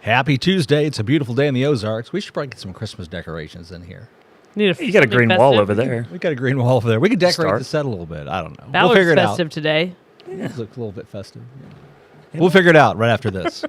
Happy Tuesday. It's a beautiful day in the Ozarks. We should probably get some Christmas decorations in here. You got a green wall over there. We got a green wall over there. We could decorate the set a little bit. I don't know. That we'll figure it out. festive today. Yeah. It looks a little bit festive. Yeah. We'll figure it out right after this.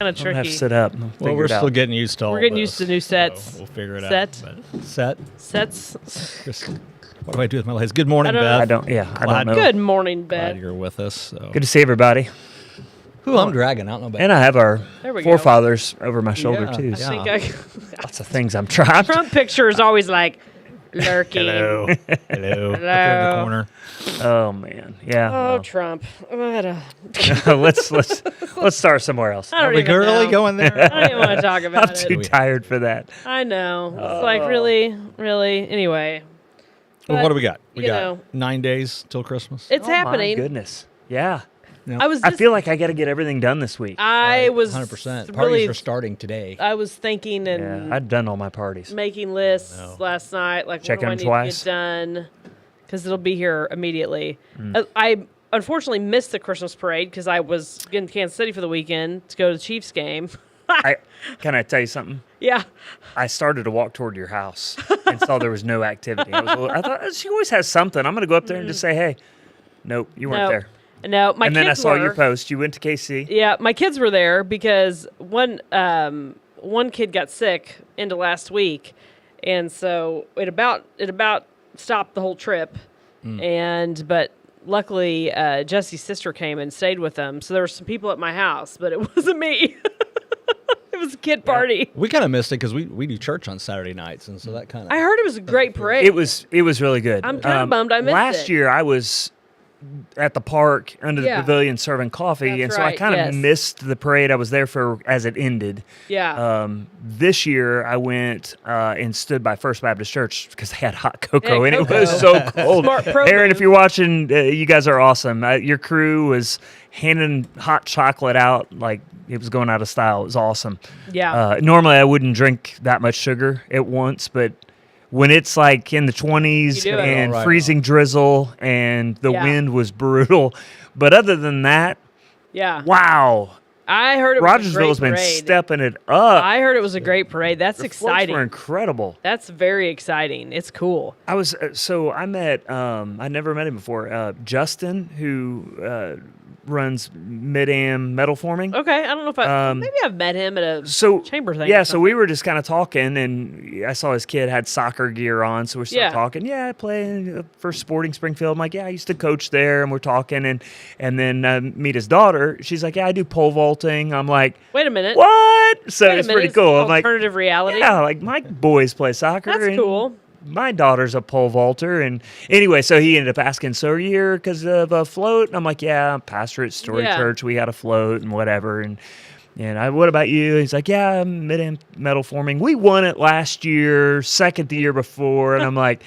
Kind of tricky. Have to sit up. Well, we're still getting used to all We're getting this, used to new sets. So we'll figure it Set. out. Sets. What do I do with my legs? Good morning, Beth. I don't know. Good morning, Glad Beth. you're with us. So. Good to see everybody. Who I'm dragging? I don't know about And I have our There we go. forefathers over my shoulder, Yeah. too. I So think lots of things I'm trying. front picture is always like lurking. Hello. Hello. Up there in the corner. Oh, man. Yeah. Oh, Trump. What a- Let's start somewhere else. I don't Are we even really know. going there? I don't even want to talk about I'm it. too tired for that. I know. It's like really. Anyway. Well, But, what do we got? We you got know. 9 days till Christmas. It's Oh, happening. My goodness. Yeah. I was. I Just, feel like I got to get everything done this week. I was 100%. Parties really. are starting today. I was thinking and Yeah, I'd done all my parties. making lists last night. Like, Checking what do them I need twice. to get done? Because it'll be here immediately. I unfortunately missed the Christmas parade because I was in Kansas City for the weekend to go to the Chiefs game. Can I tell you something? Yeah. I started to walk toward your house and saw there was no activity. I thought she always has something. I'm going to go up there and just say, hey, nope, you weren't No. there. No, my And kids then I saw were. your post. You went to KC. Yeah, my kids were there because one kid got sick into last week, and so it about stopped the whole trip. But luckily Jesse's sister came and stayed with them, so there were some people at my house, but it wasn't me. It was a kid party. We kind of missed it because we do church on Saturday nights, and so that kind of. I heard it was a great parade. It was really good. I'm kinda bummed I missed Last it. year I was at the park under the Yeah. pavilion serving coffee, That's and so I right, kind of yes. missed the parade. I was there for as it ended. Yeah. This year I went and stood by First Baptist Church because they had hot cocoa, Yeah, and it was cocoa. so cold. Smart pro Aaron, move. if you're watching, you guys are awesome. Your crew was handing hot chocolate out like it was going out of style. It was awesome. Yeah. Normally I wouldn't drink that much sugar at once, but when it's like in the 20s You do it. and Right freezing drizzle and the Yeah. wind was brutal, but other than that, Yeah. wow, I heard it was a Rogersville's great been parade. stepping it up. I heard it was a great parade. That's The floats exciting. were incredible. That's very exciting. It's cool. I was so I met I never met him before. Justin, who runs Mid-Am Metal Forming. Okay, I don't know if maybe I've met him at a So chamber thing. yeah, or so we were just kind of talking, and I saw his kid had soccer gear on, so we're still Yeah. talking. Yeah, I play for Sporting Springfield. I'm like, yeah, I used to coach there, and we're talking, and then meet his daughter. She's like, yeah, I do pole vaulting. I'm like, Wait a minute. what? So Wait a it's minute. pretty cool. I'm like, Alternative reality. yeah, like my boys play soccer. That's and cool. My daughter's a pole vaulter, and anyway, so he ended up asking, so are you here because of a float? And I'm like, yeah, I'm pastor at Story Yeah. Church. We had a float and whatever, and what about you? He's like, yeah, I'm Mid-Am Metal Forming. We won it last year, second the year before, and I'm like,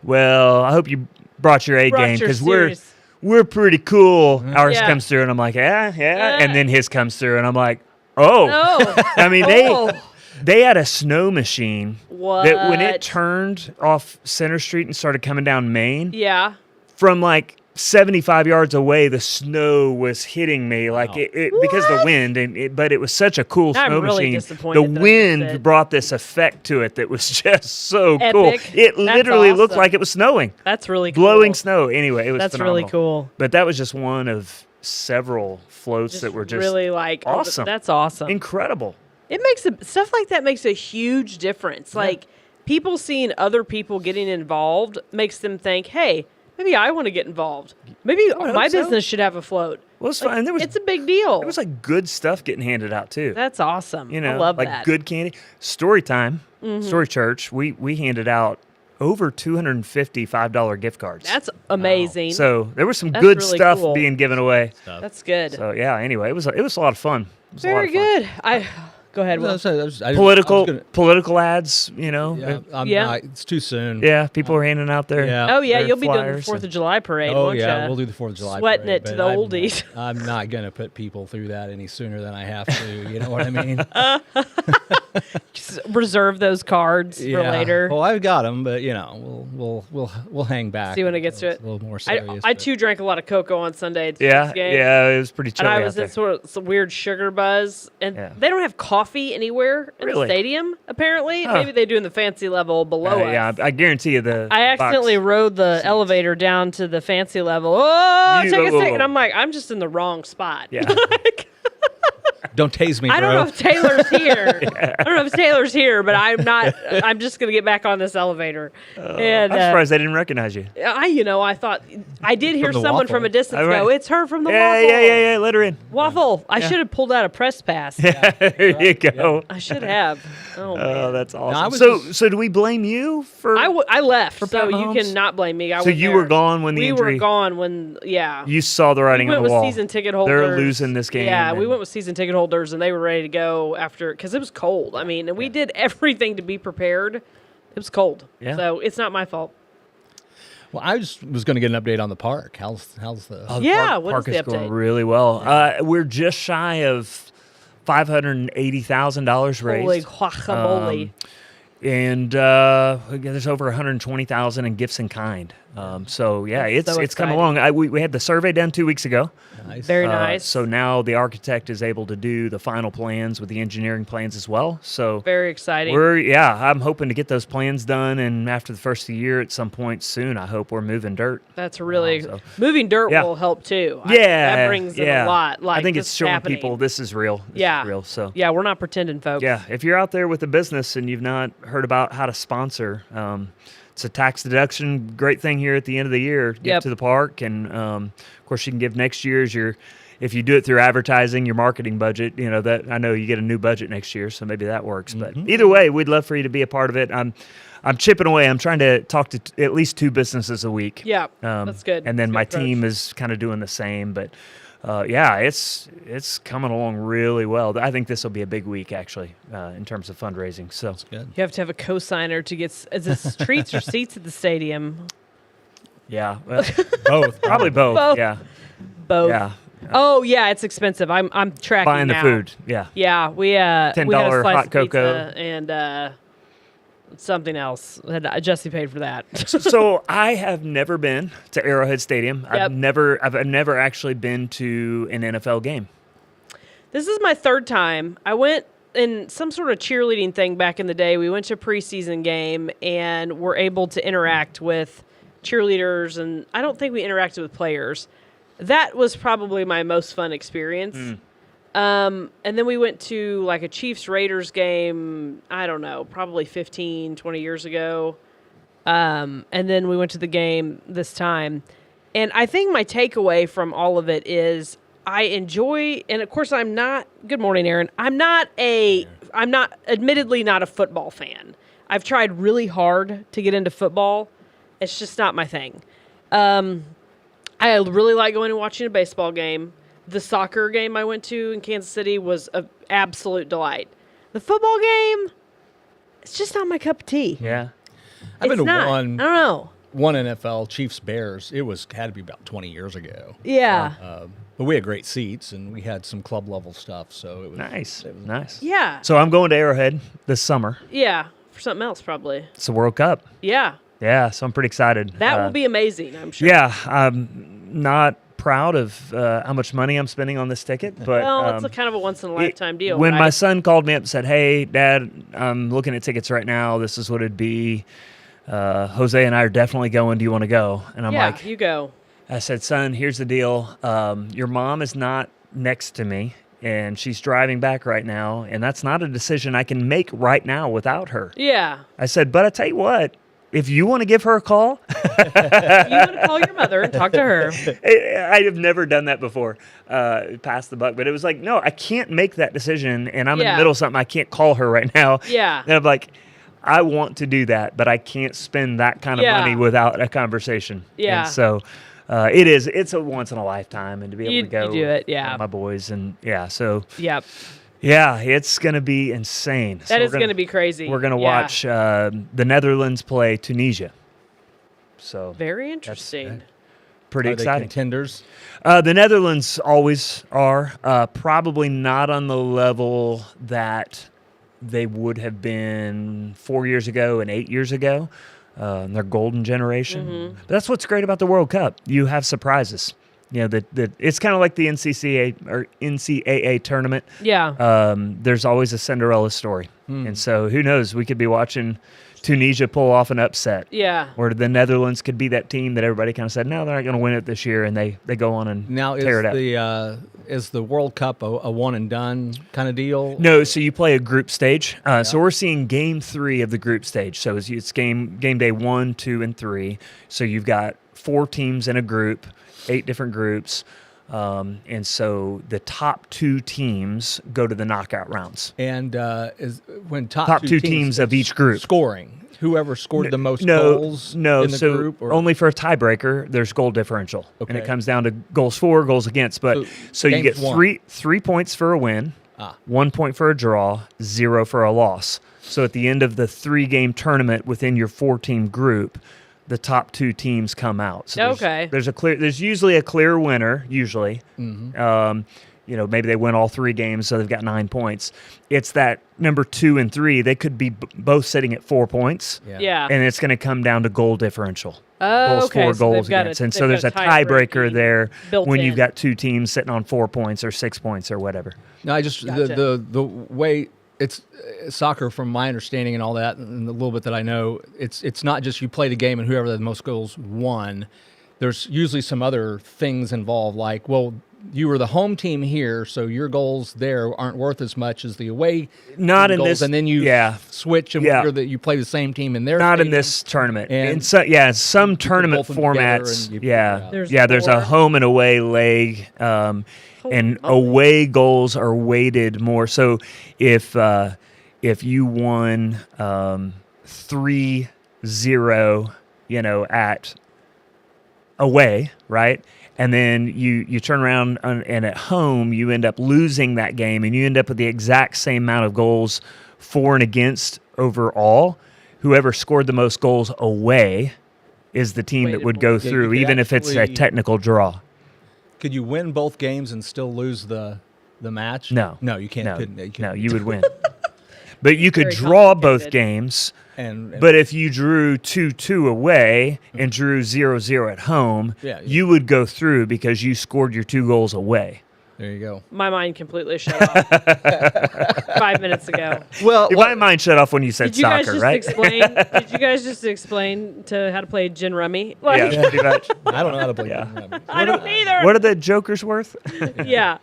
well, I hope you brought your A game because we're we're pretty cool. Ours Yeah. comes through, and I'm like, yeah. And then his comes through, and I'm like, oh. Oh. I mean, Oh. they had a snow machine that when What? it turned off Center Street and started coming down Main, Yeah. from like 75 yards away, the snow was hitting me like it because of the wind, but it was such a cool I'm snow really machine. disappointed The that I missed wind it. brought this effect to it that was just so cool. Epic. It That's literally looked awesome. like it was snowing, That's really cool. blowing snow. Anyway, it was That's phenomenal. really cool. But that was just one of several floats that were just really like awesome. That's awesome. incredible. It makes stuff like that makes a huge difference. Like people seeing other people getting involved makes them think, hey, maybe I want to get involved. Maybe hope my so. business should have a float. Well, it's Like, fun. There was it's a big deal. There was like good stuff getting handed out too. That's awesome. You know, I love like that. good candy. Story time, Story Church. We handed out over $255 gift cards. That's amazing. So there was some That's good really stuff cool. being given away. That's good. So yeah. Anyway, it was a lot of fun. It was a lot Very of fun. good. Go ahead. Will. Political ads. You know. Yeah, Yeah. it's too soon. Yeah, people are handing out their. Yeah. Oh yeah, their you'll be doing the flyers 4th of July parade, Oh won't yeah, ya? we'll do the 4th of July. Sweating parade, it to but the oldies. I'm not gonna put people through that any sooner than I have to. You know what I mean? Just reserve those cards for later. Well, I've got them, but you know, we'll hang back. See when it gets to It's it. A little more I serious. too drank a lot of cocoa on Sunday at the Yeah, Chiefs game. yeah, it was pretty And chilly I out was there. in sort of some weird sugar buzz, and Yeah. they don't have coffee anywhere in Really? the stadium. Apparently, Huh. maybe they do in the fancy level below us. Yeah, I guarantee you the. I accidentally box- rode the elevator down to the fancy level. Oh, You- take a seat, and I'm like, I'm just in the wrong spot. Yeah. Don't tase me, bro. I don't know if Taylor's here. I don't know if Taylor's here, but I'm not. I'm just gonna get back on this elevator. And I'm surprised they didn't recognize you. I thought I did hear the someone Waffle. from a distance Oh, right. go, "It's her from the Yeah, Waffle." yeah. Let her in. Waffle. I should have pulled out a press pass. There you go. I should have. Oh, man. Oh, that's awesome. I was so, just- so do we blame you for? I left, so Pat you Mahomes? cannot blame me. I So was you there. were gone when the we injury. were gone when, yeah. You saw the We writing went on the with wall. season ticket holders. They're losing this game. Yeah, we and- went with season ticket holders, and they were ready to go after because it was cold. I mean, and we did everything to be prepared. It was cold, Yeah. so it's not my fault. Well, I just was going to get an update on the park. How's the? Oh, the Yeah, what park is the going update? really well. We're just shy of $580,000 Holy raised. guacamole! And there's over 120,000 in gifts in kind. So yeah, That's so it's come exciting. along. We had the survey done 2 weeks ago. Nice. Very nice. So now the architect is able to do the final plans with the engineering plans as well. So Very exciting. I'm hoping to get those plans done, and after the first of the year, at some point soon, I hope we're moving dirt. That's really so- moving dirt Yeah. will help too. Yeah, that brings in yeah. a lot. Like I think this it's is showing happening. people this is real. This Yeah. is real. So Yeah, we're not pretending, folks. yeah, if you're out there with a business and you've not heard about how to sponsor, it's a tax deduction. Great thing here at the end of the year. Give Yep. to the park, and of course you can give next year's your. If you do it through advertising, your marketing budget, you know that I know you get a new budget next year, so maybe that works. But either way, we'd love for you to be a part of it. I'm chipping away. I'm trying to talk to at least 2 businesses a week. Yeah, that's good. And then That's my a good team approach. is kind of doing the same. But yeah, it's coming along really well. I think this will be a big week actually in terms of fundraising. So Good. You have to have a co-signer to get. Is this treats or seats at the stadium? yeah, Both. probably both. Both. Yeah, Both. yeah. Oh yeah, it's expensive. I'm tracking Buying the now. food. Yeah. Yeah, we had a $10 slice hot of pizza cocoa. and something else. Jesse paid for that. So I have never been to Arrowhead Stadium. Yep. I've never actually been to an NFL game. This is my 3rd time. I went in some sort of cheerleading thing back in the day. We went to a preseason game and were able to interact with cheerleaders, and I don't think we interacted with players. That was probably my most fun experience. And then we went to like a Chiefs Raiders game, I don't know, probably 15, 20 years ago. And then we went to the game this time. And I think my takeaway from all of it is I enjoy, and of course I'm not, good morning, Aaron. I'm admittedly not a football fan. I've tried really hard to get into football. It's just not my thing. I really like going and watching a baseball game. The soccer game I went to in Kansas City was an absolute delight. The football game, it's just not my cup of tea. Yeah. I've been It's to not. one. I don't know. one NFL Chiefs Bears. It had to be about 20 years ago. Yeah. But we had great seats and we had some club level stuff. So it was Nice. It was, Nice. Yeah. So I'm going to Arrowhead this summer. Yeah. For something else, probably. It's the World Cup. Yeah. Yeah, so I'm pretty excited. That will be amazing, I'm sure. Yeah, I'm not proud of how much money I'm spending on this ticket, but Well, it's a kind of a once in a lifetime deal. when right? my son called me up and said, "Hey, Dad, I'm looking at tickets right now. This is what it'd be. Jose and I are definitely going. Do you want to go?" And I'm yeah, like, you go. I said, "Son, here's the deal. Your mom is not next to me, and she's driving back right now, and that's not a decision I can make right now without her." Yeah. I said, "But I tell you what, if you want to give her a call," You want to call your mother and talk to her. I have never done that before, pass the buck. But it was like, no, I can't make that decision, and I'm in the Yeah. middle of something. I can't call her right now. Yeah. And I'm like, I want to do that, but I can't spend that kind of Yeah. money without a conversation. Yeah. And so it's a once in a lifetime, and to be able You to go do it, yeah. with my boys, and yeah, so Yep. yeah, it's going to be insane. That is going to be crazy. We're going to Yeah. watch the Netherlands play Tunisia. So Very interesting. pretty are they exciting. contenders? The Netherlands always are. Probably not on the level that they would have been 4 years ago and 8 years ago. Their golden generation. Mm-hmm. But that's what's great about the World Cup. You have surprises. You know, that it's kind of like the NCAA tournament. Yeah. There's always a Cinderella story. And so who knows? We could be watching Tunisia pull off an upset. Yeah. Or the Netherlands could be that team that everybody kind of said, no, they're not going to win it this year, and they go on and Now tear it up. is the World Cup a one and done kind of deal? No, so you play a group stage. So we're seeing game 3 of the group stage. So it's game day 1, 2, and 3. So you've got 4 teams in a group, 8 different groups. And so the top 2 teams go to the knockout rounds. And is when Top two teams of each group. scoring, whoever scored the most goals in the so group? Or? only for a tiebreaker, there's goal differential. And it Okay. comes down to goals for, goals against. But so you games get won. three points for a win, 1 point for a draw, 0 for a loss. So at the end of the 3-game tournament within your 4-team group, the top 2 teams come out. So Okay. there's usually a clear winner, usually. Maybe they win all 3 games, so they've got 9 points. It's that number 2 and 3, they could be both sitting at 4 points. Yeah. And it's going to come down to goal differential. Oh, Goals okay. for, So goals they've got against. a- And so they've there's a got a tie-breaking tiebreaker there built when in. you've got 2 teams sitting on 4 points or 6 points or whatever. No, I just Gotcha. the way it's soccer, from my understanding and all that, and the little bit that I know, it's not just you play the game and whoever had the most goals won. There's usually some other things involved, like, well, you were the home team here, so your goals there aren't worth as much as the away Not team in goals, this- and then you yeah. switch and Yeah. you play the same team in their Not in stadium. this tournament. And Some tournament both them together formats. and you- There's There's a 4. home and away leg, and away goals are weighted more. So if you won 3-0, at away, right? And then you turn around and at home you end up losing that game, and you end up with the exact same amount of goals for and against overall. Whoever scored the most goals away is the team that Weighted would go more. Yeah, you through, could even if it's a actually- technical draw. Could you win both games and still lose the match? No. No, you can't. No, Couldn't, you no, couldn't. you would win. But you could Very draw both complicated. games. And But if you drew 2-2 away and drew 0-0 at home, Yeah, yeah. you would go through because you scored your 2 goals away. there you go. My mind completely shut off 5 minutes ago. Well, My mind shut off when you said Did you guys soccer, just right? explain? Did you guys just explain to how to play gin rummy? Like, Yeah, pretty much. I don't know how to play. Yeah. Rummy. I don't either. What are the jokers worth? Yeah.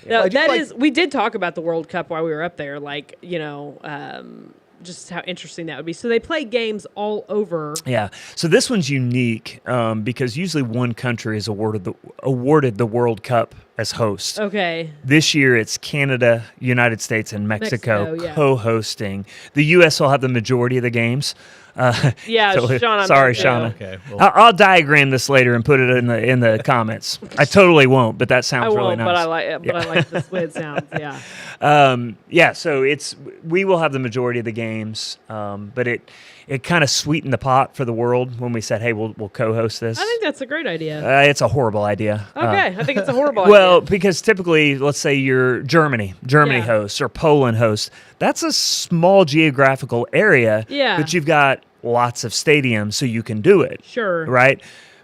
No, I do that like- is. We did talk about the World Cup while we were up there. Like, just how interesting that would be. So they play games all over. Yeah. So this one's unique because usually one country is awarded the World Cup as hosts. Okay. This year, it's Canada, United States, and Mexico, Mexico, yeah. co-hosting. The U.S. will have the majority of the games. Yeah, Shauna. Sorry, too. Shauna. Okay, well- I'll diagram this later and put it in the comments. I totally won't, but that I sounds won't, really nice. but I like it. But I like the way it sounds. Yeah. So we will have the majority of the games, but it kind of sweetened the pot for the world when we said, hey, we'll co-host this. I think that's a great idea. It's a horrible idea. Okay, I think it's a horrible Well, idea. because typically, let's say you're Germany Yeah. hosts or Poland hosts. That's a small geographical area, Yeah. but you've got lots of stadiums, so you can do it. Sure. Right?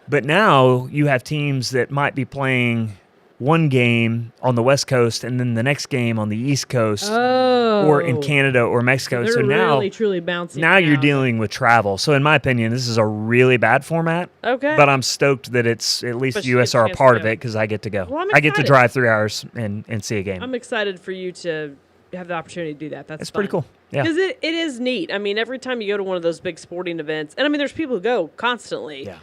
But now you have teams that might be playing one game on the West Coast and then the next game on the East Coast or in Canada or Mexico. They're So now, really, truly bouncing. now you're dealing with travel. So in my opinion, this is a really bad format. Okay. But I'm stoked that it's at least But the you U.S. get a are a chance part to of go. it because I get to go. Well, I'm I get to excited. drive 3 hours and see a game. I'm excited for you to have the opportunity to do that. That's It's pretty cool. Yeah. Because it is neat. I mean, every time you go to one of those big sporting events, and I mean, there's people who go constantly. Yeah.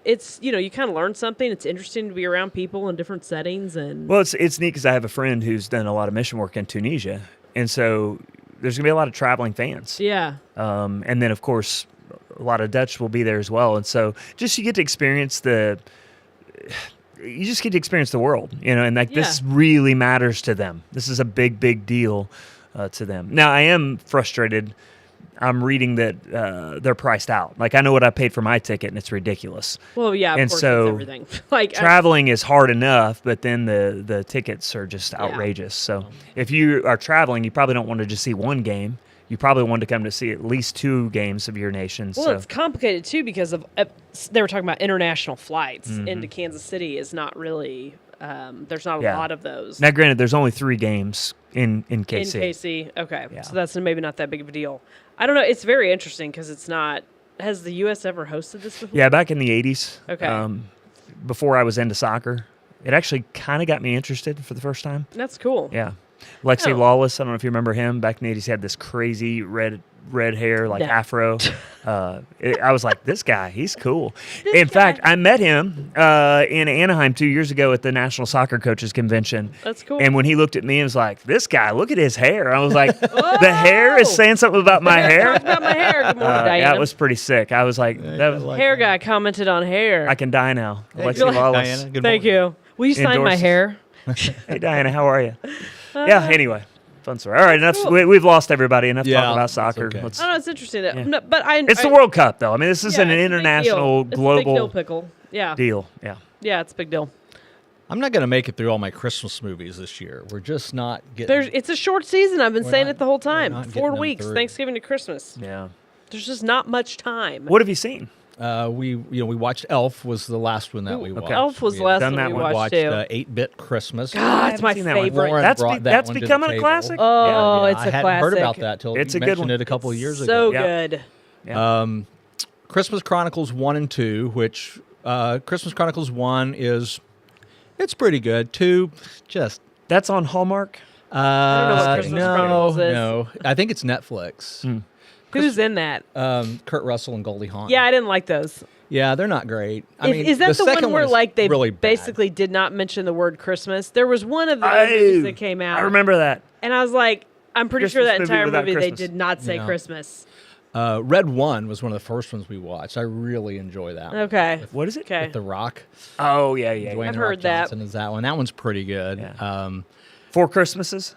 It's, you kind of learn something. It's interesting to be around people in different settings. And Well, it's neat because I have a friend who's done a lot of mission work in Tunisia. And so there's going to be a lot of traveling fans. yeah. And then, of course, a lot of Dutch will be there as well. And so just you get to experience the world, and like this Yeah. really matters to them. This is a big, big deal to them. Now, I am frustrated. I'm reading that they're priced out. Like, I know what I paid for my ticket, and it's ridiculous. Well, yeah, of And course, so it's everything. Like, Traveling is hard enough, but then the tickets are just outrageous. So if you are traveling, you probably don't want to just see one game. You probably want to come to see at least 2 games of your nation. well, so it's complicated, too, because of they were talking about international flights Mm-hmm. into Kansas City is not really, there's not a Yeah. lot of those. now, granted, there's only 3 games in KC. In KC, okay. Yeah. So that's maybe not that big of a deal. I don't know. It's very interesting because it's not. Has the U.S. ever hosted this before? Yeah, back in the 80s. Okay. Before I was into soccer, it actually kind of got me interested for the first time. That's cool. Yeah. Lexi Oh. Lawless, I don't know if you remember him. Back in the 80s, he had this crazy red hair, like No. afro. I was like, this guy, he's cool. In fact, I met him in Anaheim 2 years ago at the National Soccer Coaches Convention. That's cool. And when he looked at me and was like, this guy, look at his hair. I was like, the hair is saying something about my hair? Talk about my hair. Good morning, Diana. Yeah, it was pretty sick. I was like, that was, hair guy commented on hair. I can die now. Lexi you're like- Lawless. Diana, good Thank morning. you. Will you sign my Endorses. hair? Hey, Diana, how are you? Yeah, anyway. Fun story. All right, enough. Cool. We've lost everybody. Enough Yeah, talk about it's soccer. okay. Let's, I don't know. It's interesting. That, Yeah. no, but it's the World Cup, though. I mean, this is an it's a big international, deal. It's a big deal, global pickle. Yeah. deal. Yeah. Yeah, it's a big deal. I'm not going to make it through all my Christmas movies this year. We're just not getting. It's a short season. I've been saying not- it the whole we're time. not 4 getting them weeks, through. Thanksgiving to Christmas. Yeah. There's just not much time. What have you seen? We watched Elf was the last one that we watched. Elf was We the last done one that we one. watched watched too. 8-Bit Christmas. God, it's my seen that one. favorite. Lauren That's brought that that's one to the becoming a table. classic. Oh, Yeah. it's I a hadn't heard classic. about that till It's you a good mentioned one. it a couple of years So ago. Yeah. good. Yeah. Christmas Chronicles 1 and 2, which Christmas Chronicles 1 it's pretty good. 2, just That's on Hallmark. don't know what Christmas Chronicles is. no. I think it's Netflix. Who's in that? Kurt Russell and Goldie Hawn. Yeah, I didn't like those. Yeah, they're not great. I mean, Is that the second one where is like they really bad. basically did not mention the word Christmas? There was one of the movies that came out. I remember that. And I was like, I'm pretty sure Christmas that movie entire without movie Christmas. they did not say Yeah. Christmas. Red 1 was one of the first ones we watched. I really enjoy that. one. Okay. What is it? Okay. With The Rock. Oh, yeah, yeah. Dwayne I've The Rock heard that. Johnson is that one. That one's pretty good. Yeah. 4 Christmases?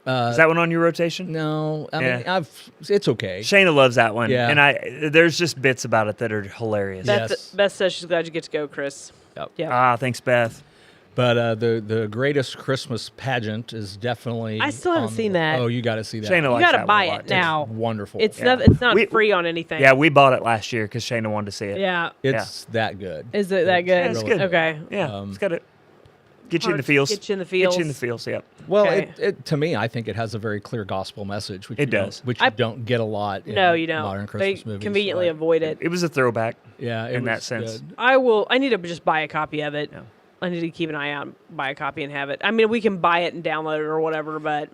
Is that one on your rotation? No, I mean, Yeah. it's okay. Shayna loves that one. Yeah. And there's just bits about it that are hilarious. Yeah. Beth says she's glad you get to go, Chris. Yep. Yeah. Ah, thanks, Beth. But the greatest Christmas pageant is definitely. I still haven't on seen the- that. Oh, you got to see that. Shayna You likes got to that buy one a lot, it too. now. Wonderful. It's Yeah. not We- free on anything. Yeah, we bought it last year because Shayna wanted to see it. Yeah. It's that good. Is it that good? Yeah, it's good. Okay. Yeah, it's got to get you in the Hearts feels. get you in the Get you in feels. the feels, yep. Well, Okay. to me, I think it has a very clear gospel message, which It does. which you don't get a lot. In No, you don't. Modern They Christmas movies. conveniently but- avoid it. It was a throwback. Yeah, it in that was sense. good. I need to just buy a copy of it. Yeah. I need to keep an eye out, buy a copy and have it. I mean, we can buy it and download it or whatever, but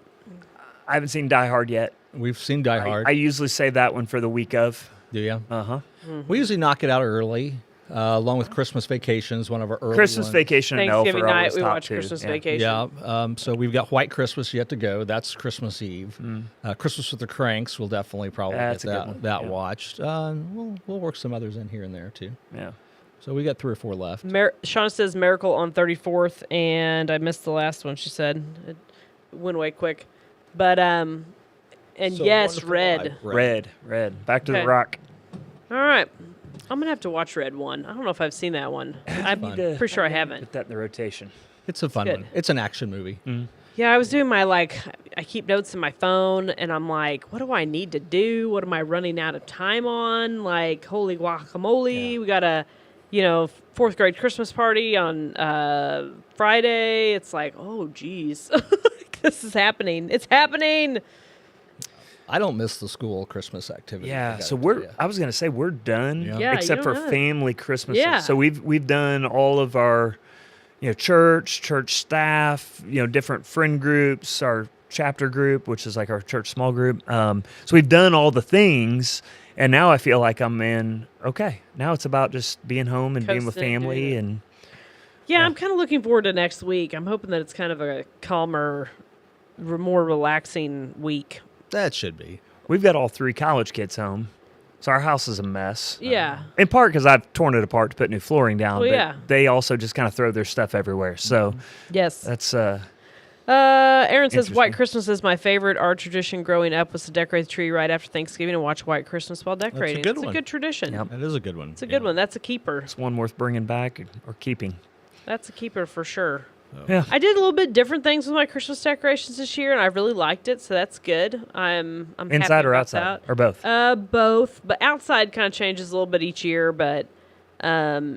I haven't seen Die Hard yet. We've seen Die Hard. I usually save that one for the week of. Do you? Uh-huh. We usually knock it out early. along with Christmas Vacations, one of our early Christmas ones. Vacation and Elf Thanksgiving are night, always we top watch two. Christmas Yeah. Vacation. Yeah. So we've got White Christmas yet to go. That's Christmas Eve. Christmas with the Cranks. We'll definitely probably That's get a good one. that Yeah. watched. We'll work some others in here and there too. Yeah. So we got 3 or 4 left. Shauna says Miracle on 34th, and I missed the last one. She said it went away quick, but and So yes, Wonderful Red. Life, Red. Back to Okay. the Rock. All right, I'm gonna have to watch Red one. I don't know if I've seen that one. I'm fun. pretty sure I haven't. Put that in the rotation. It's a fun good. one. It's an action movie. Yeah, I was doing my I keep notes in my phone, and I'm like, what do I need to do? What am I running out of time on? Like, holy guacamole, Yeah. we got a, 4th grade Christmas party on Friday. It's like, oh, geez, this is happening. It's happening. I don't miss the school Christmas activity. Yeah, so I was gonna say we're done, Yeah. Yeah, except you for don't know. family Christmases. Yeah. So we've done all of our, church staff, different friend groups, our chapter group, which is like our church small group. So we've done all the things, and now I feel like I'm in. Okay, now it's about just being home and being with Coasting, doing family, it. and Yeah, I'm kind of looking forward to next week. I'm hoping that it's kind of a calmer, more relaxing week. That should be. we've got all 3 college kids home, so our house is a mess. Yeah. In part because I've torn it apart to put new flooring down, Well, but yeah. they also just kind of throw their stuff everywhere. So Yes. that's Aaron says White Interesting. Christmas is my favorite. Our tradition growing up was to decorate the tree right after Thanksgiving and watch White Christmas while decorating. good It's one. a good tradition. Yep. That is a good one. It's a good one. That's a keeper. it's one worth bringing back or keeping. That's a keeper for sure. Yeah. I did a little bit different things with my Christmas decorations this year, and I really liked it, so that's good. I'm happy Inside or about outside? that. Or both? Both, but outside kind of changes a little bit each year, but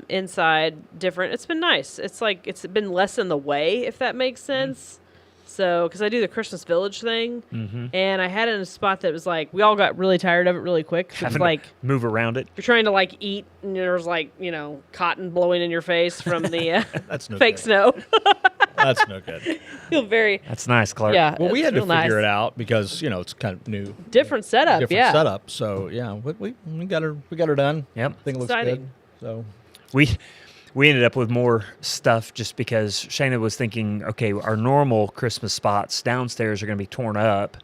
inside different. It's been nice. It's been less in the way, if that makes sense. So, because I do the Christmas Village thing, and I had it in a spot that was like, we all got really tired of it really quick. It was Having to like, move around it. you're trying to eat, and there's cotton blowing in your face from the That's no fake good. snow. That's no good. Feel very, That's nice, Clark. yeah. Well, we it's had to real nice. figure it out because it's kind of new, Different setup, different yeah. setup. So yeah, we got her done. Yep. I think it looks Exciting. good. So We ended up with more stuff just because Shayna was thinking, okay, our normal Christmas spots downstairs are going to be torn up.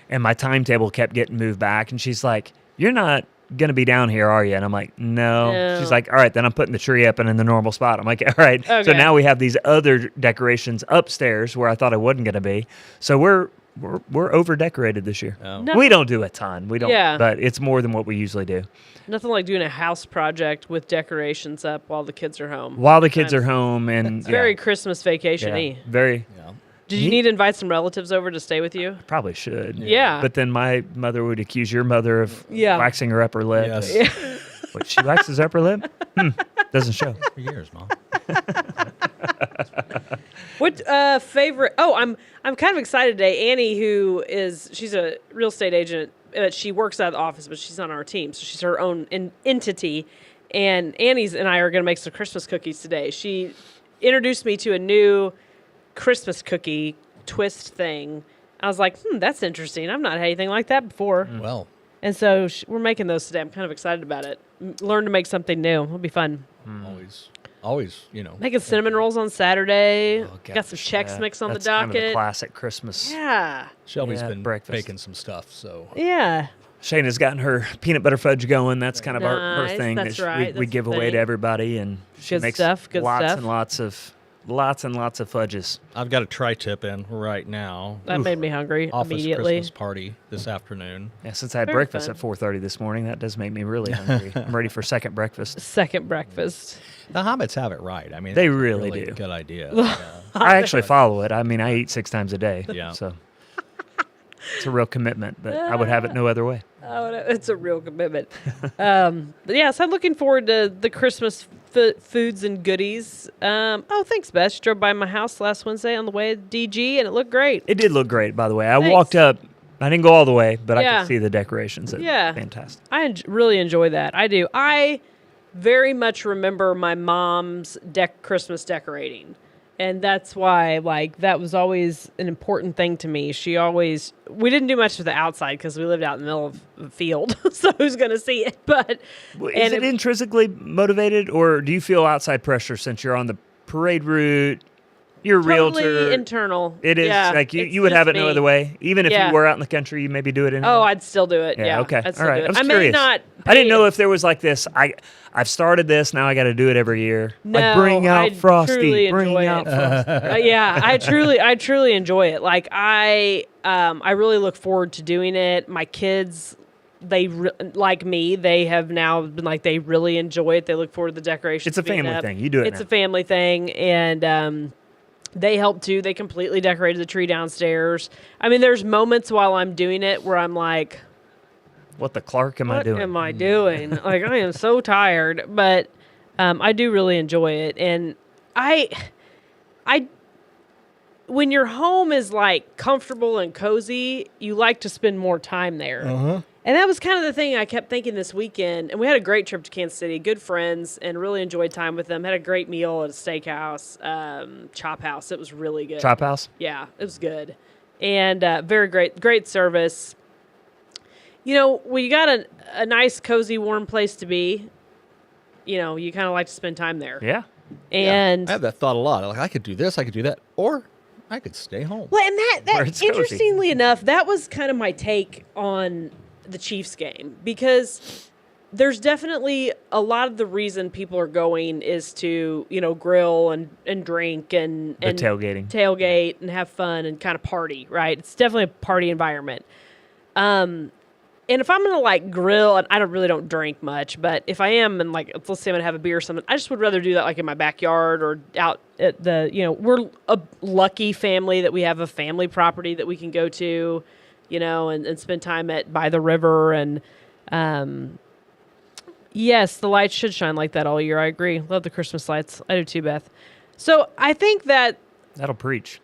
And my timetable kept getting moved back. And she's like, you're not going to be down here, are you? And I'm like, no. No. She's like, all right, then I'm putting the tree up and in the normal spot. I'm like, all right. So Okay. now we have these other decorations upstairs where I thought I wasn't going to be. So we're over decorated this year. Oh. No. We don't do a ton. We don't, Yeah. but it's more than what we usually do. Nothing like doing a house project with decorations up while the kids are home. While the kids Nice. are home and It's very Christmas vacation-y. very yeah. Did you need to invite some relatives over to stay with you? probably should. Yeah. But then my mother would accuse your mother of Yeah. waxing her upper lip. Yes. What, she waxes her upper lip? Doesn't show. For years, Mom. What favorite? Oh, I'm kind of excited today. Annie, she's a real estate agent. She works out of the office, but she's on our team, so she's her own entity. And Annie's and I are going to make some Christmas cookies today. She introduced me to a new Christmas cookie twist thing. I was like, that's interesting. I've not had anything like that before. Well, And so we're making those today. I'm kind of excited about it. Learn to make something new. It'll be fun. always, Making cinnamon rolls on Saturday. Oh, Got some gosh, Chex yeah. Mix on That's the kind of docket. classic Christmas. Yeah. Shelby's Yeah, been breakfast. baking some stuff. So Yeah. Shayna's gotten her peanut butter fudge going. That's kind of her Nice, thing that's that right, we that's give the away to thing. everybody. And she Good makes stuff, good lots stuff. and lots of fudges. I've got a tri-tip in right now. That made me hungry Office immediately. Christmas party this afternoon. Yeah, since I had Very breakfast fun. at 4:30 this morning, that does make me really hungry. I'm ready for second breakfast. Second breakfast. The Hobbits have it right. I mean, They it's a really do. Good idea. Yeah. I actually follow it. I mean, I eat 6 times a day. Yeah. So it's a real commitment, but I would have it no other way. Oh, it's a real commitment. But yes, I'm looking forward to the Christmas foods and goodies. Oh, thanks, Beth. She drove by my house last Wednesday on the way to DG, and it looked great. It did look great, by the way. I Thanks. walked up. I didn't go all the way, but I Yeah. could see the decorations. It was Yeah. fantastic. I really enjoy that. I do. I very much remember my mom's Christmas decorating. And that's why, like, that was always an important thing to me. We didn't do much of the outside because we lived out in the middle of a field, so who's going to see it? But Is it intrinsically motivated, or do you feel outside pressure since you're on the parade route? You're a totally realtor. internal. It is Yeah, like it's you would just have it no me. other way. Even if Yeah. you were out in the country, you maybe do it anyway. Oh, I'd still do it. Yeah. Okay. I'd still All right. do I it. was I may curious. not. I didn't pay- know if there was like this. I've started this. Now I got to do it every year. No, like bring out I Frosty. truly Bring enjoy out it. Frosty. Yeah, I truly enjoy it. Like I really look forward to doing it. My kids, like me, they have now been like they really enjoy it. They look forward to the decorations. It's a being family up. thing. You do it It's now. a family thing, and they help too. They completely decorated the tree downstairs. I mean, there's moments while I'm doing it where I'm like, What the Clark am I what doing? am I doing? Like, I am so tired, but I do really enjoy it. And I, when your home is like comfortable and cozy, you like to spend more time there. And that was kind of the thing I kept thinking this weekend. And we had a great trip to Kansas City, good friends, and really enjoyed time with them. Had a great meal at a steakhouse, Chop House. It was really good. Chop House. Yeah, it was good. And very great service. You know, when you got a nice, cozy, warm place to be, you know, you kind of like to spend time there. Yeah. And I have that thought a lot. Like, I could do this, I could do that, or I could stay home. well, and Where that it's cozy. interestingly enough, that was kind of my take on the Chiefs game, because there's definitely a lot of the reason people are going is to, you know, grill and drink and tailgate and have fun and kind of party, right? It's definitely a party environment. And if I'm gonna like grill, and I really don't drink much, but if I am, and like let's say I'm gonna have a beer or something, I just would rather do that like in my backyard or out at the, you know, we're a lucky family that we have a family property that we can go to, you know, and spend time by the river. And yes, the lights should shine like that all year. I agree. Love the Christmas lights. I do too, Beth. So I think that, That'll preach.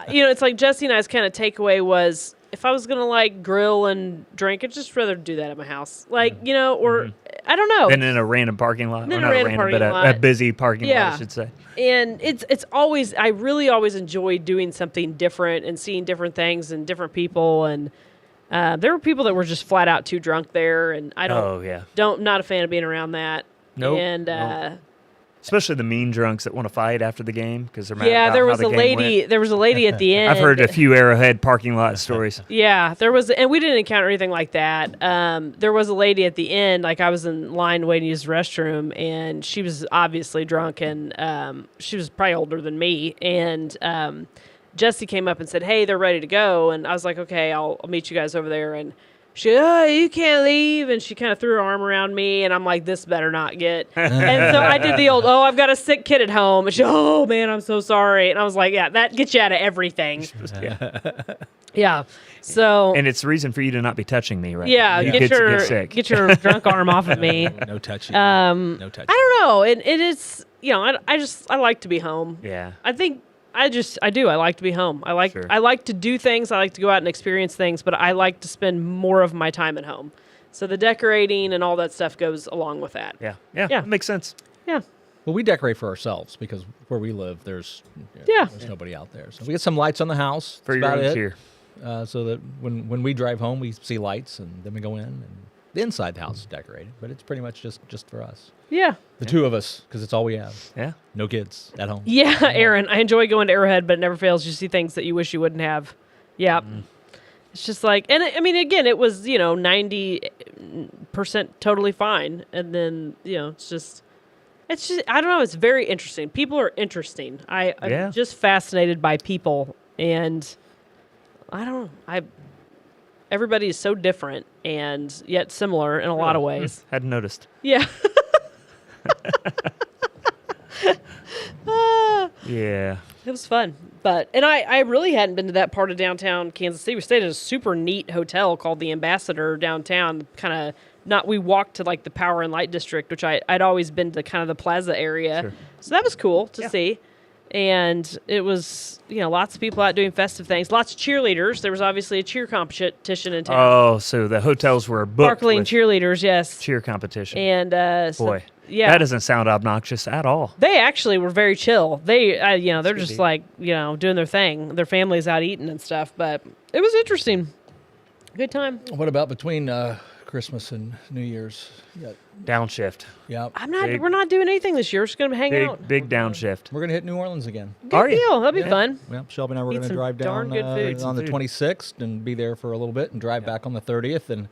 you know, it's like Jesse and I's kind of takeaway was, if I was going to like grill and drink, I'd just rather do that at my house. Like, you know, or I don't know. Then in a random parking lot. Then Or a not random random, but parking a lot. busy parking lot, Yeah. I should say. And it's always, I really always enjoy doing something different and seeing different things and different people. And there were people that were just flat out too drunk there. And I Oh, yeah. not a fan of being around that. Nope. And Nope. Especially the mean drunks that want to fight after the game because they're mad yeah, about there how was the a game lady. went. There was a lady at the end. I've heard a few Arrowhead parking lot stories. Yeah, there was, and we didn't encounter anything like that. There was a lady at the end, like I was in line waiting to use the restroom, and she was obviously drunk, and she was probably older than me. And Jesse came up and said, "Hey, they're ready to go," and I was like, "Okay, I'll meet you guys over there." And she, "Oh, you can't leave," and she kind of threw her arm around me, and I'm like, "This better not get." And so I did the old, "Oh, I've got a sick kid at home," and she, "Oh man, I'm so sorry," and I was like, "Yeah, that gets you out of everything." Yeah. Yeah. So And it's the reason for you to not be touching me, right? yeah, You get kids your get sick. get your drunk arm off of me. No touching. Um, no touching. I don't know. It is, you know, I like to be home. Yeah. I think I do. I like to be home. I like Sure. I like to do things. I like to go out and experience things, but I like to spend more of my time at home. So the decorating and all that stuff goes along with that. Yeah. Yeah. That makes sense. Yeah. Well, we decorate for ourselves because where we live, there's Yeah. there's nobody out there. So we get some lights on the house. For That's your about own it. cheer. So that when we drive home, we see lights, and then we go in, and the inside the house is decorated, but it's pretty much just for us, Yeah. the two of us, because it's all we have. Yeah. No kids at home. Yeah, Aaron, I enjoy going to Arrowhead, but it never fails. You see things that you wish you wouldn't have. Yeah. It's just like, and I mean, again, it was, you know, 90% totally fine. And then, you know, it's just, I don't know. It's very interesting. People are interesting. I'm Yeah. just fascinated by people. And I don't know. Everybody is so different and yet similar in a lot of ways. Hadn't noticed. Yeah. Yeah. It was fun. And I really hadn't been to that part of downtown Kansas City. We stayed at a super neat hotel called the Ambassador downtown. We walked to like the Power and Light District, which I'd always been to kind of the plaza area. Sure. So that was cool to see. and it was, lots of people out doing festive things. Lots of cheerleaders. There was obviously a cheer competition in town. Oh, so the hotels were booked Sparkling with cheerleaders, yes. cheer competition. And Boy, yeah, that doesn't sound obnoxious at all. they actually were very chill. They, they're just Sweet. like, doing their thing. Their families out eating and stuff. But it was interesting. Good time. What about between Christmas and New Year's? Downshift. Yeah. We're not doing anything this year. We're just going to hang Big, out. big downshift. We're going to hit New Orleans again. Good Are you? deal. That'll be Yeah. fun. Well, Shelby and I were Eat going to some drive darn down good food. Eat some on the food. 26th and be there for a little bit and drive back on the 30th. And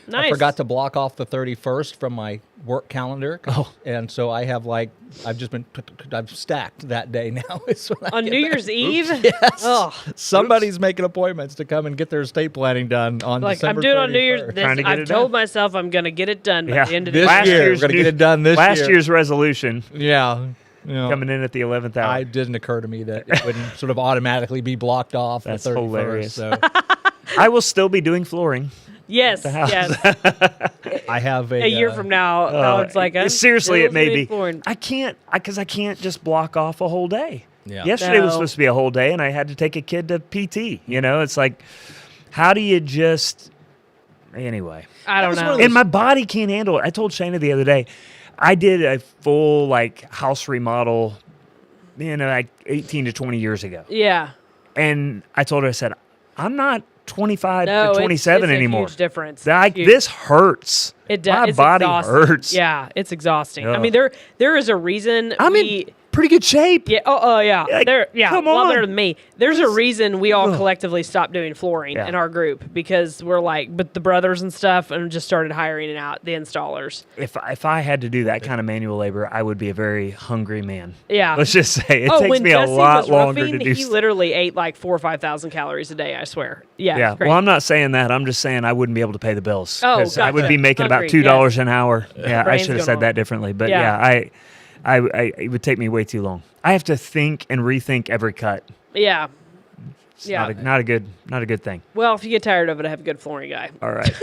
Nice. I forgot to block off the 31st from my work calendar. Oh. And so I have I've stacked that day now. is when I On get New back. Year's Eve? Yes. Oh, Somebody's making appointments to come and get their estate planning done on like December I'm doing on New 31st. Year's. Trying to get I've it told done. myself I'm going to get it done by Yeah. the end of This the Last year. year's We're gonna new- get it done this Last year. year's resolution Yeah. coming in at the 11th hour. It didn't occur to me that it wouldn't sort of automatically be blocked off That's the 31st. hilarious. So I will still be be flooring. Yes, house. yes. I have A year from now, it's like I'm seriously, still it may doing be. flooring. I can't just block off a whole day. Yeah. Yesterday was No. supposed to be a whole day, and I had to take a kid to PT. It's like, how do you just? Anyway, I don't was one know. of those- and my body can't handle it. I told Shayna the other day, I did a full house remodel, like 18 to 20 years ago, Yeah. and I told her, I said, I'm not 25 No, to 27 it's anymore. a huge difference. Like Huge. this hurts. It does. My It's body exhausting. hurts. Yeah, it's exhausting. I Ugh. mean, there is a reason I'm in pretty good shape. Yeah. Oh, yeah. Like, come a lot on. better than me. There's a reason we all Ugh. collectively stopped doing flooring Yeah. in our group because we're but the brothers and stuff, and just started hiring out the installers. If I had to do that kind of manual labor, I would be a very hungry man. Yeah. Let's just say it Oh, takes when me a Jesse lot was longer roughing, to do. he literally ate like 4,000 or 5,000 calories a day. I swear. Yeah. Yeah. it's great. Well, I'm not saying that. I'm just saying I wouldn't be able to pay the bills. Oh, 'Cause I would gotcha. be making about Hungry, $2 yes. an hour. Yeah, I Brain's should have going said on. that differently. But Yeah. it would take me way too long. I have to think and rethink every cut. Yeah. It's Yeah. not a good thing. Well, if you get tired of it, I have a good flooring guy. All right.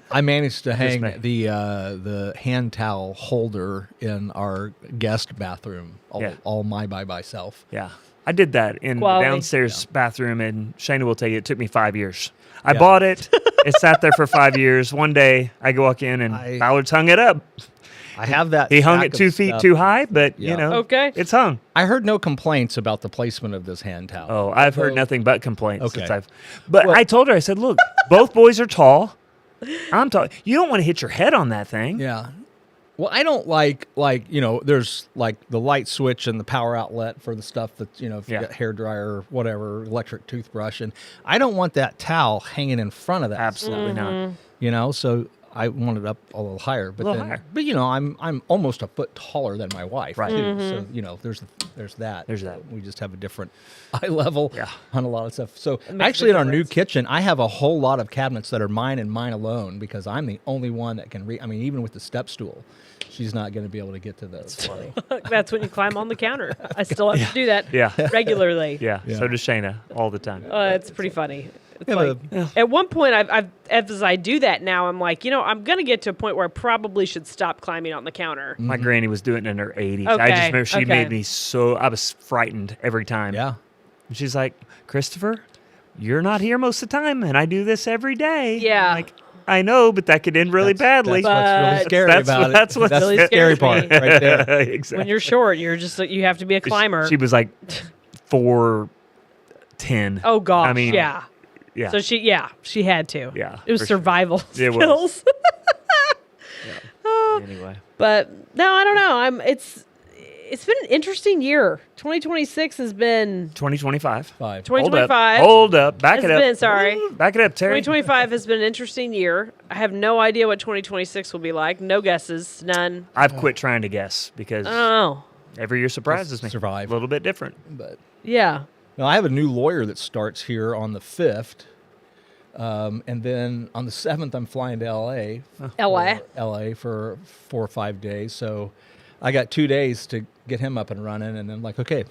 I managed to hang me. the hand towel holder in our guest bathroom Yeah. all by myself. Yeah. I did that in Quality. the downstairs bathroom, and Shayna will tell you it took me 5 years. I Yeah. bought it. It sat there for 5 years. One day I go walk in, and Ballard's hung it up. I have that. He hung stack it of 2 feet stuff. too high, but, Yeah. Okay. it's hung. I heard no complaints about the placement of this hand towel. Oh, I've heard So- nothing but complaints Okay. since But I told her, I said, look, both boys are tall. I'm tall. You don't want to hit your head on that thing. Yeah. Well, I don't like there's like the light switch and the power outlet for the stuff that if you Yeah. got hair dryer or whatever, electric toothbrush, and I don't want that towel hanging in front of that. Absolutely Mm-hmm. not. So I wanted it up a little higher, but A little then, higher. but I'm almost a foot taller than my wife, Right. too. Mm-hmm. So there's that. There's that. We just have a different eye level Yeah. on a lot of stuff. So makes a actually, in our new difference. kitchen, I have a whole lot of cabinets that are mine and mine alone because I'm the only one that can I mean, even with the step stool, she's not going to be able to get to those. So. That's when you climb on the counter. I still have to do that Yeah. regularly. Yeah. Yeah. So does Shayna all the time. It's pretty funny. It's Yeah, like, but- at one point, as I do that now, I'm like, I'm going to get to a point where I probably should stop climbing on the counter. My granny was doing it in her 80s. I Okay, just remember she okay. made me I was frightened every time. Yeah. And she's like, Christopher, you're not here most of the time, and I do this every day. Yeah. I'm like, I know, but that could end really badly. That's what's really But- scary That's about what- it. that's what's that's really the scary scares part me. right there. Exactly. When you're short, you have to be a climber. She was like 4'10". Oh gosh, I mean, yeah. yeah. So she had to. Yeah, It was for sure. survival It was. skills. Anyway. But no, I don't know. It's been an interesting year. 2026 has been 2025. 5. 2025. Hold up. Back has it up. been, sorry. Ooh, back it up, Terry. 2025 has been an interesting year. I have no idea what 2026 will be like. No guesses, none. I've quit trying to guess because I don't know. every year surprises me. survive. A little bit different. But Yeah. now I have a new lawyer that starts here on the 5th. And then on the 7th, I'm flying to LA. LA. LA for 4 or 5 days. So I got 2 days to get him up and running. And then, like, okay,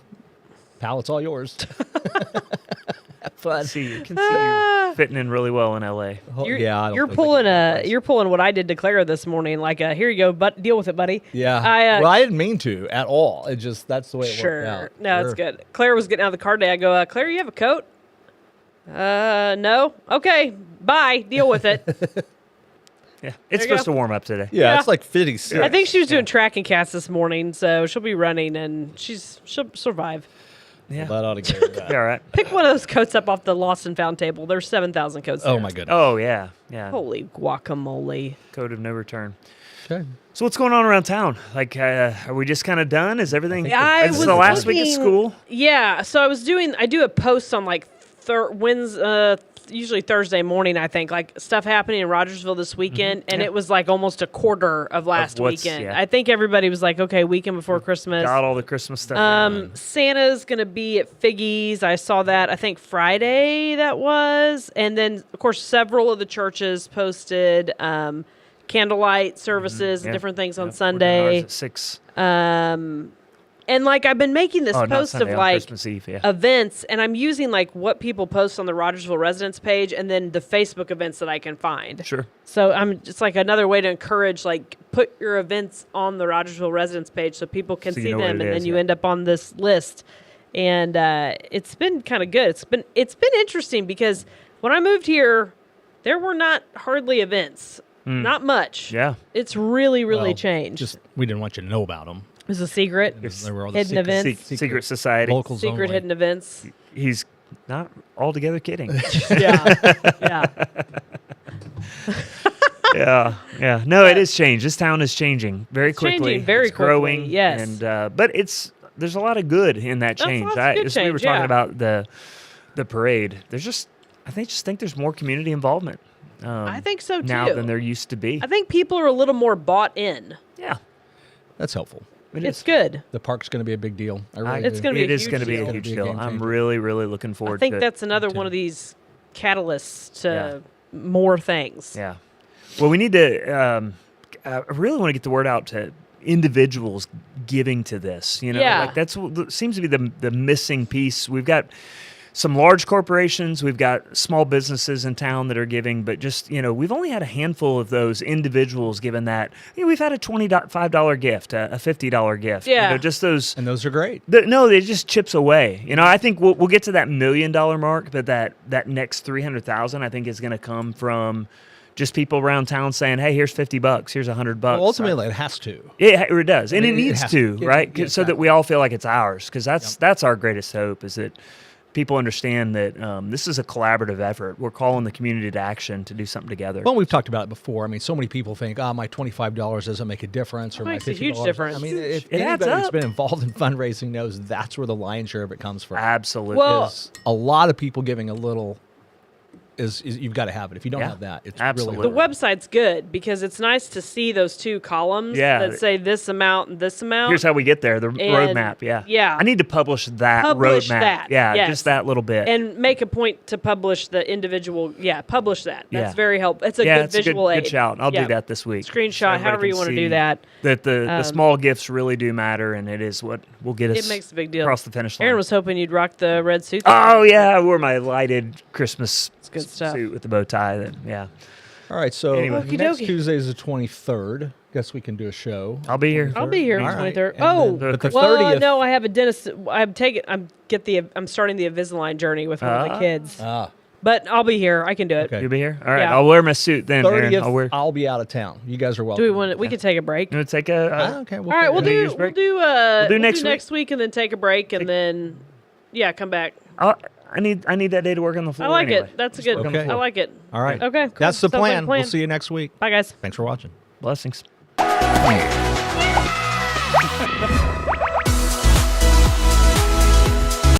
pal, it's all yours. But You can see you fitting in really well in LA. yeah, I don't You're think pulling I can. you're pulling what I did to Clara this morning. Like, here you go, but deal with it, buddy. Yeah. I I didn't mean to at all. It just that's the way it sure. worked out. No, it's good. Claire was getting out of the car today. I go, Claire, you have a coat? No. Okay, bye. Deal with it. Yeah, it's you supposed go. to warm up today. Yeah, Yeah. it's like 56. I think she was doing track and cats this morning, so she'll be running and she'll survive. Yeah, That ought to get rid of that. yeah, all right. Pick one of those coats up off the lost and found table. There's 7,000 coats. Oh there. my goodness. Oh yeah, yeah. Holy guacamole! Code of no return. Okay. So what's going on around town? Like, are we just kind of done? Is everything? I This was is the last week of looking- school. Yeah, so I do a post on like usually Thursday morning, I think, like stuff happening in Rogersville this weekend, and Yeah. it was like almost a quarter of last what's- weekend. yeah. I think everybody was like, okay, weekend before Christmas. Got all the Christmas stuff. in. Santa's gonna be at Figgy's. I saw that. I think Friday that was, and then of course several of the churches posted candlelight services Yeah. and different things on Yep, we're doing Sunday. ours at 6. And like I've been making this Oh, not post Sunday, of on like Christmas Eve. Yeah. events, and I'm using like what people post on the Rogersville residence page, and then the Facebook events that I can find. Sure. So I'm just like another way to encourage, like, put your events on the Rogersville residence page so people can So you see know what them, it and is, then you yeah. end up on this list. And it's been kind of good. It's been interesting because when I moved here, there were not hardly events, not much. Yeah. It's really Well, changed. Just we didn't want you to know about them. It was a secret. There were all the Hidden events. Secret society. locals Secret only. hidden events. He's not altogether kidding. Yeah, yeah. yeah. No, it is changed. This town is changing very quickly. changing very it's growing. quickly, yes. And but there's a lot of good in that There's change. lots of good As we were change, talking yeah. about the parade. I think there's more community involvement. I think so too. Now than there used to be. I think people are a little more bought in. Yeah. That's helpful. It's good. The park's going to be a big deal. I really It's do. gonna be a It is huge going to be deal. a It's huge gonna be a deal. game I'm changer. really, really looking forward I think to it. that's another one of these catalysts to more things. Yeah. Well, we need to. I really want to get the word out to individuals giving to this. You know, Yeah. like that's what seems to be the missing piece. We've got some large corporations, we've got small businesses in town that are giving, but just we've only had a handful of those individuals giving that. We've had a $25 gift, a $50 gift. Yeah. Just those. And those are great. No, it just chips away. I think we'll get to that $1 million mark, but that next 300,000, I think, is going to come from just people around town saying, "Hey, here's $50. Here's $100." Well, ultimately, it has to. Yeah, it does, and I it mean, it needs has to, to. right? Yeah, So that we all feel like it's ours, because that's our greatest hope, is that people understand that this is a collaborative effort. We're calling the community to action to do something together. Well, we've talked about it before. I mean, so many people think, my $25 doesn't make a difference, or my makes a $50. huge difference. I mean, if It adds anybody who's up. been involved in fundraising knows that's where the lion's share of it comes from. Absolutely. Well, Because a lot of people giving a little is you've got to have it. If you don't Yeah, have that, it's absolutely. really The website's good because it's nice to see those two columns Yeah. that say this amount and this amount. Here's how we get there. The roadmap. Yeah. yeah. I need to publish that Publish roadmap. that, Yeah. yes. Just that little bit. and make a point to publish the individual. Yeah, publish that. That's Yeah. very helpful. It's a yeah, good it's a visual aid. good shout. I'll Yeah. do that this week. Screenshot, So everybody however you can want to see do that. That the small gifts really do matter, and it is what will get us It makes a big deal. across the finish line. Aaron was hoping you'd rock the red suit. Oh yeah, I wore my lighted Christmas good stuff. suit with the bow tie. Yeah, All right, so Anyway. Okie next dokie. Tuesday is the 23rd. Guess we can do a show. I'll be here. I'll be here on All the right. 23rd. And Oh, then the well, 30th. no, I have a dentist. I'm starting the Invisalign journey with one of the Ah. kids. Ah, But I'll be here. I can do it. Okay. You'll be here. All right, Yeah. I'll wear my suit then. Aaron. 30th, I'll wear. I'll be out of town. You guys are welcome. Do we want? We could take a break. You want to take a? Okay, All right, we'll New Year's do. break? We'll do next next week and then take a break and then, yeah, come back. I need that day to work on the floor. I like anyway. it. That's a good. work on the I floor. like it. All right. Okay, cool. That's the Sounds like a plan. plan. We'll see you next week. Bye, guys. Thanks for watching. Blessings.